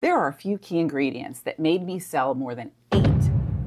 There are a few key ingredients that made me sell more than 8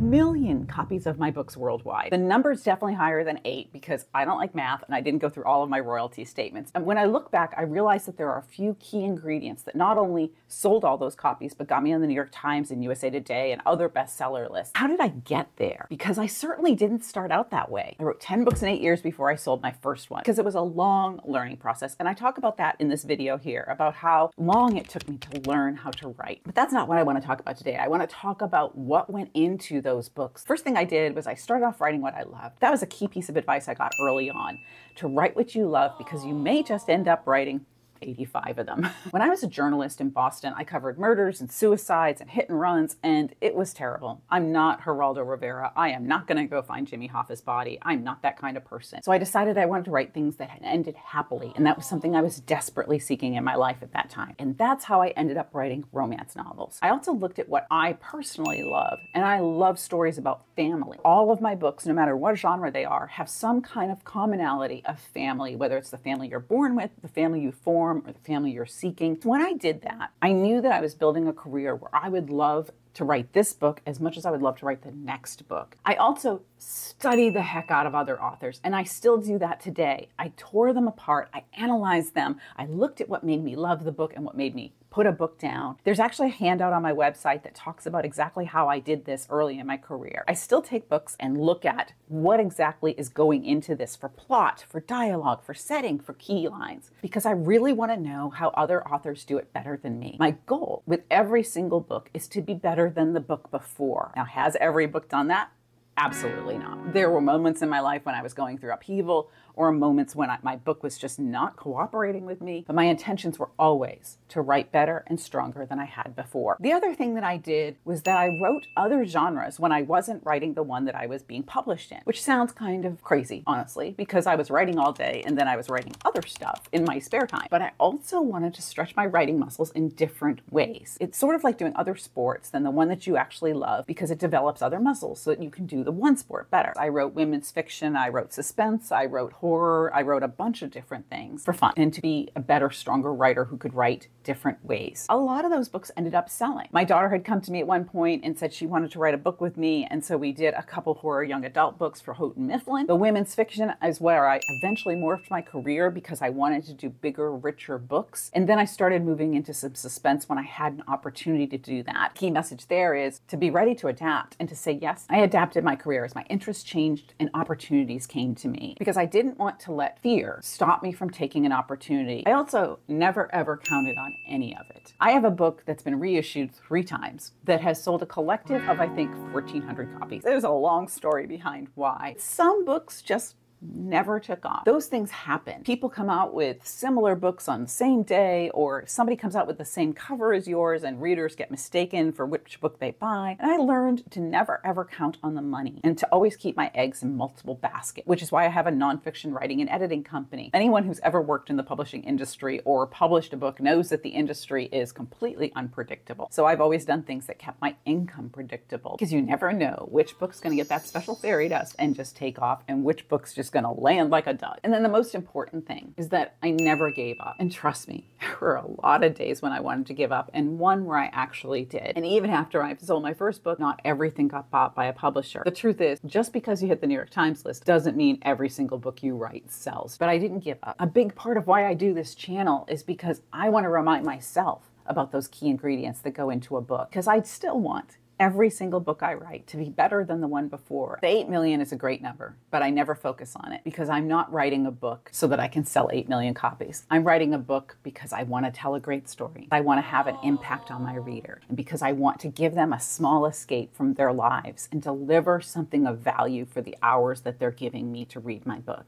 million copies of my books worldwide. The number is definitely higher than 8 because I don't like math and I didn't go through all of my royalty statements. And when I look back, I realized that there are a few key ingredients that not only sold all those copies, but got me on the New York Times and USA Today and other bestseller lists. How did I get there? Because I certainly didn't start out that way. I wrote 10 books in 8 years before I sold my first one because it was a long learning process. And I talk about that in this video here, about how long it took me to learn how to write. But that's not what I want to talk about today. I want to talk about what went into those books. First thing I did was I started off writing what I loved. That was a key piece of advice I got early on, to write what you love, because you may just end up writing 85 of them. When I was a journalist in Boston, I covered murders and suicides and hit and runs, and it was terrible. I'm not Geraldo Rivera. I am not going to go find Jimmy Hoffa's body. I'm not that kind of person. So I decided I wanted to write things that had ended happily, and that was something I was desperately seeking in my life at that time. And that's how I ended up writing romance novels. I also looked at what I personally love, and I love stories about family. All of my books, no matter what genre they are, have some kind of commonality of family, whether it's the family you're born with, the family you form, or the family you're seeking. When I did that, I knew that I was building a career where I would love to write this book as much as I would love to write the next book. I also study the heck out of other authors, and I still do that today. I tore them apart, I analyzed them, I looked at what made me love the book and what made me put a book down. There's actually a handout on my website that talks about exactly how I did this early in my career. I still take books and look at what exactly is going into this for plot, for dialogue, for setting, for key lines, because I really want to know how other authors do it better than me. My goal with every single book is to be better than the book before. Now, has every book done that? Absolutely not. There were moments in my life when I was going through upheaval, or moments when my book was just not cooperating with me, but my intentions were always to write better and stronger than I had before. The other thing that I did was that I wrote other genres when I wasn't writing the one that I was being published in, which sounds kind of crazy, honestly, because I was writing all day and then I was writing other stuff in my spare time. But I also wanted to stretch my writing muscles in different ways. It's sort of like doing other sports than the one that you actually love, because it develops other muscles so that you can do the one sport better. I wrote women's fiction, I wrote suspense, I wrote horror, I wrote a bunch of different things for fun and to be a better, stronger writer who could write different ways. A lot of those books ended up selling. My daughter had come to me at one point and said she wanted to write a book with me, and so we did a couple horror young adult books for Houghton Mifflin. The women's fiction is where I eventually morphed my career because I wanted to do bigger, richer books. And then I started moving into some suspense when I had an opportunity to do that. Key message there is to be ready to adapt and to say yes. I adapted my career as my interests changed and opportunities came to me, because I didn't want to let fear stop me from taking an opportunity. I also never ever counted on any of it. I have a book that's been reissued 3 times that has sold a collective of, I think, 1,400 copies. There's a long story behind why. Some books just never took off. Those things happen. People come out with similar books on the same day, or somebody comes out with the same cover as yours and readers get mistaken for which book they buy. And I learned to never ever count on the money and to always keep my eggs in multiple baskets, which is why I have a nonfiction writing and editing company. Anyone who's ever worked in the publishing industry or published a book knows that the industry is completely unpredictable. So I've always done things that kept my income predictable, because you never know which book's going to get that special fairy dust and just take off, and which book's just going to land like a dud. And then the most important thing is that I never gave up. And trust me, there were a lot of days when I wanted to give up, and one where I actually did. And even after I sold my first book, not everything got bought by a publisher. The truth is, just because you hit the New York Times list doesn't mean every single book you write sells. But I didn't give up. A big part of why I do this channel is because I want to remind myself about those key ingredients that go into a book, because I still want every single book I write to be better than the one before. The 8 million is a great number, but I never focus on it, because I'm not writing a book so that I can sell 8 million copies. I'm writing a book because I want to tell a great story. I want to have an impact on my reader, and because I want to give them a small escape from their lives and deliver something of value for the hours that they're giving me to read my book.